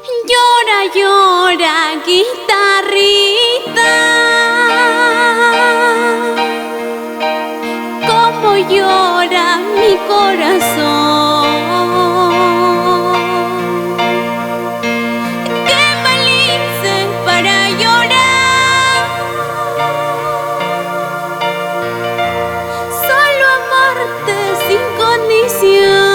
Llora, llora, guitarrita, como llora mi corazón. ¿Qué mal hice para llorar? Solo amarte sin condición.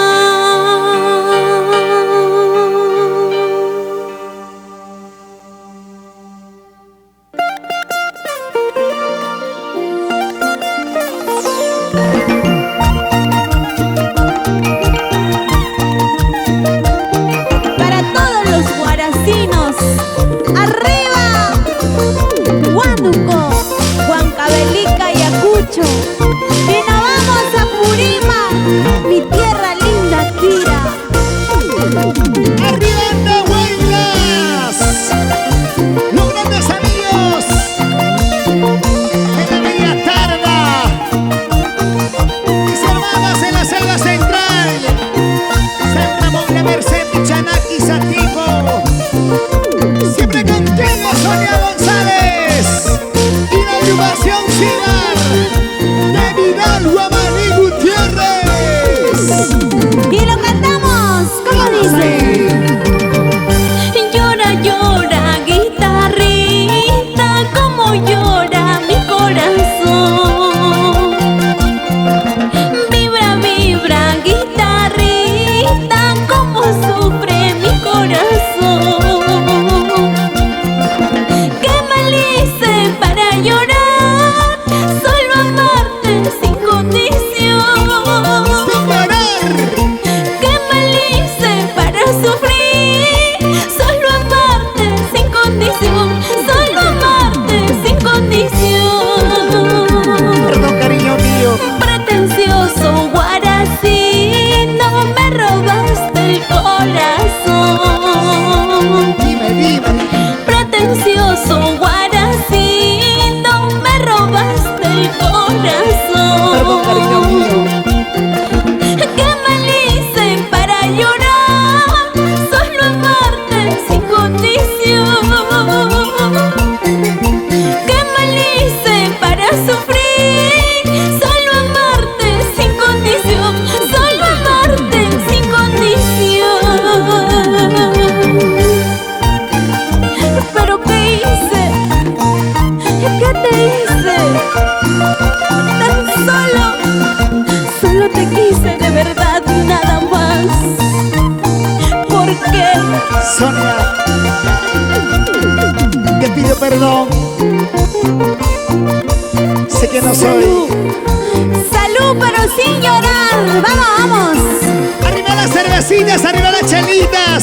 ¡Arriba! Huánuco, Huancavelica y Ayacucho. Y nos vamos a Purima, mi tierra linda, Quira. ¡Arriba Andahuaylas! ¡Los grandes amigos de la Bella Tarda! Mis hermanas en la selva central, Santa Monte Merced, Pichanaki, Satipo. Siempre contigo, Sonia González, y la agrupación Cigar de Vidal, Guamaní, Gutiérrez. Y lo cantamos, ¿cómo dice? Llora, llora, guitarrita, como llora mi corazón. Vibra, vibra, guitarrita, como sufre mi corazón. Llorar, solo amarte sin condición. Sin parar. ¿Qué mal hice para sufrir? Solo amarte sin condición. Solo amarte sin condición. Perdón, cariño mío. Pretencioso guarací, no me robaste el corazón. Dime, dime. Pretencioso guarací, robaste el corazón. Perdón, cariño mío. ¿Qué mal hice para llorar? Solo amarte sin condición. ¿Qué mal hice para sufrir? Solo amarte sin condición. Solo amarte sin condición. ¿Pero qué hice? ¿Qué te hice? Tan solo te quise de verdad, nada más. ¿Por qué? Sonia, te pido perdón. Sé que no soy. Salud, pero sin llorar. Vamos, vamos. Arriba las cervecitas, arriba las chelitas.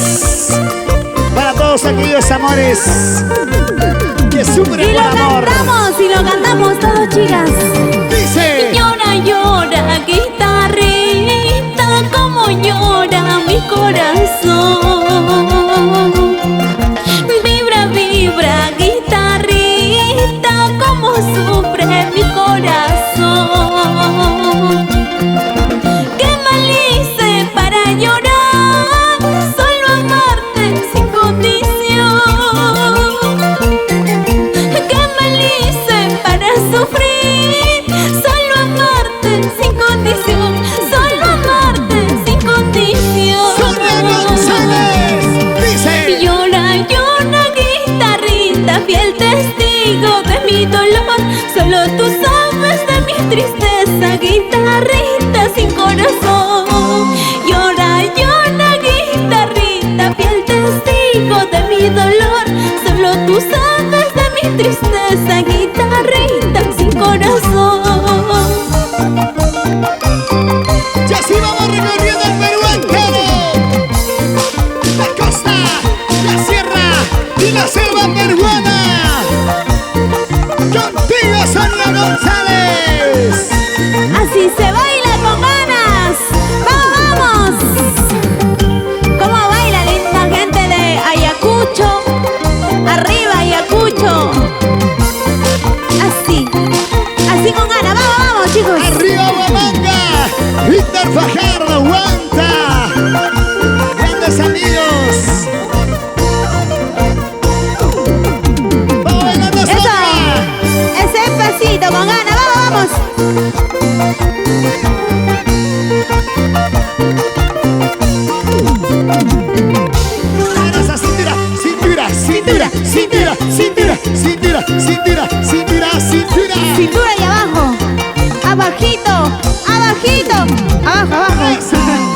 Para todos aquellos amores que sufren por amor. Y lo cantamos todos, chicas. Dice: llora, llora, guitarrita, como llora mi corazón. Vibra, vibra, guitarrita, como sufre mi corazón. ¿Qué mal hice para llorar? Solo amarte sin condición. Sufrir, solo amarte sin condición, solo amarte sin condición. Sonia González dice: llora, llora, guitarrita, fiel testigo de mi dolor. Solo tú sabes de mi tristeza, guitarrita sin corazón. Llora, llora, guitarrita, fiel testigo de mi dolor. Solo tú sabes de mi tristeza, guitarrita sin corazón. Y así vamos recorriendo el Perú entero. La costa, la sierra y la selva peruana. Contigo, Sonia González. Así se baila con ganas. ¡Vamos, vamos! ¿Cómo baila linda gente de Ayacucho? Arriba, Ayacucho. Así con ganas. Vamos, vamos, chicos. Arriba, Huamanga. Víctor Fajardo, aguanta. Grandes amigos. cintura, cintura, cintura, cintura, cintura, cintura, cintura. Cintura y abajo, abajito, abajito, abajo, abajo.